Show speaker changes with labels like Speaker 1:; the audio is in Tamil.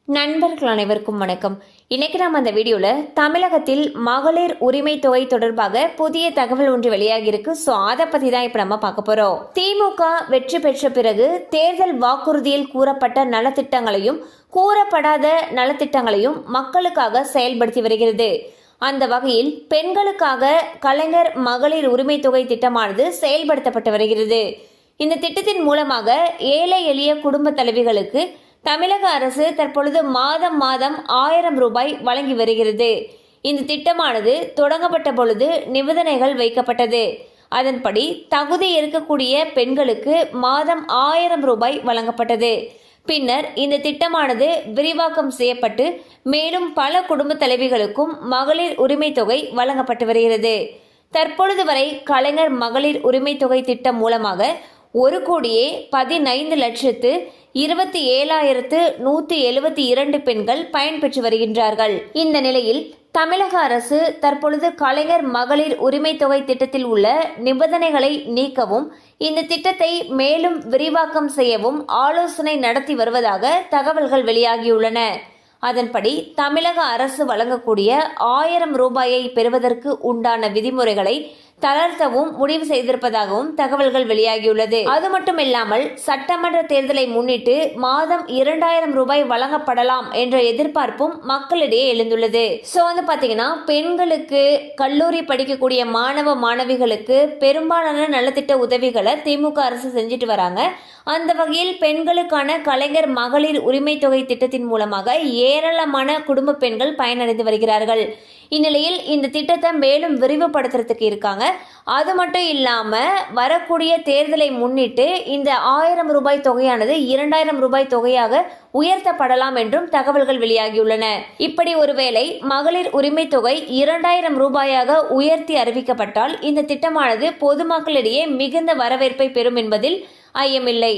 Speaker 1: நண்பர்கள் அனைவருக்கும் வணக்கம். இன்னைக்கு நாம் அந்த வீடியோல தமிழகத்தில் மகளிர் உரிமை தொகை தொடர்பாக புதிய தகவல் ஒன்று வெளியாகி இருக்கு. ஸோ அதை பத்தி தான் இப்ப நம்ம பார்க்க போறோம். திமுக வெற்றி பெற்ற பிறகு தேர்தல் வாக்குறுதியில் கூறப்பட்ட நலத்திட்டங்களையும் கூறப்படாத நலத்திட்டங்களையும் மக்களுக்காக செயல்படுத்தி வருகிறது. அந்த வகையில் பெண்களுக்காக கலைஞர் மகளிர் உரிமை தொகை திட்டமானது செயல்படுத்தப்பட்டு வருகிறது. இந்த திட்டத்தின் மூலமாக ஏழை எளிய குடும்ப தலைவிகளுக்கு தமிழக அரசு தற்பொழுது மாதம் 1000 ரூபாய் வழங்கி வருகிறது. இந்த திட்டமானது தொடங்கப்பட்ட பொழுது நிபந்தனைகள் வைக்கப்பட்டது. அதன்படி தகுதி இருக்கக்கூடிய பெண்களுக்கு மாதம் 1000 ரூபாய் வழங்கப்பட்டது. பின்னர் இந்த திட்டமானது விரிவாக்கம் செய்யப்பட்டு மேலும் பல குடும்ப தலைவிகளுக்கும் மகளிர் உரிமை தொகை வழங்கப்பட்டு வருகிறது. தற்பொழுது வரை கலைஞர் மகளிர் உரிமை தொகை திட்டம் மூலமாக 1,15,27,172 பெண்கள் பயன்பெற்று வருகின்றார்கள். இந்த நிலையில் தமிழக அரசு தற்பொழுது கலைஞர் மகளிர் உரிமை தொகை திட்டத்தில் உள்ள நிபந்தனைகளை நீக்கவும் இந்த திட்டத்தை மேலும் விரிவாக்கம் செய்யவும் ஆலோசனை நடத்தி வருவதாக தகவல்கள் வெளியாகியுள்ளன. அதன்படி தமிழக அரசு வழங்கக்கூடிய 1000 ரூபாயை பெறுவதற்கு உண்டான விதிமுறைகளை தளர்த்தவும் முடிவு செய்திருப்பதாகவும் தகவல்கள் வெளியாகியுள்ளது. அது மட்டும் இல்லாமல் சட்டமன்ற தேர்தலை முன்னிட்டு மாதம் 2000 ரூபாய் வழங்கப்படலாம் என்ற எதிர்பார்ப்பும் மக்களிடையே எழுந்துள்ளது. ஸோ பாத்தீங்கன்னா பெண்களுக்கு கல்லூரி படிக்கக்கூடிய மாணவ மாணவிகளுக்கு பெரும்பாலான நலத்திட்ட உதவிகளை திமுக அரசு செஞ்சுட்டு வராங்க. அந்த வகையில் பெண்களுக்கான கலைஞர் மகளிர் உரிமை தொகை திட்டத்தின் மூலமாக ஏராளமான குடும்ப பெண்கள் பயனடைந்து வருகிறார்கள். இந்நிலையில் இந்த திட்டத்தை மேலும் விரிவுபடுத்துறதுக்கு இருக்காங்க. அது மட்டும் இல்லாம வரக்கூடிய தேர்தலை முன்னிட்டு இந்த 1000 ரூபாய் தொகையானது 2000 ரூபாய் தொகையாக உயர்த்தப்படலாம் என்றும் தகவல்கள் வெளியாகியுள்ளன. இப்படி ஒருவேளை மகளிர் உரிமை தொகை 2000 ரூபாயாக உயர்த்தி அறிவிக்கப்பட்டால் இந்த திட்டமானது பொதுமக்களிடையே மிகுந்த வரவேற்பை பெறும் என்பதில் ஐயமில்லை.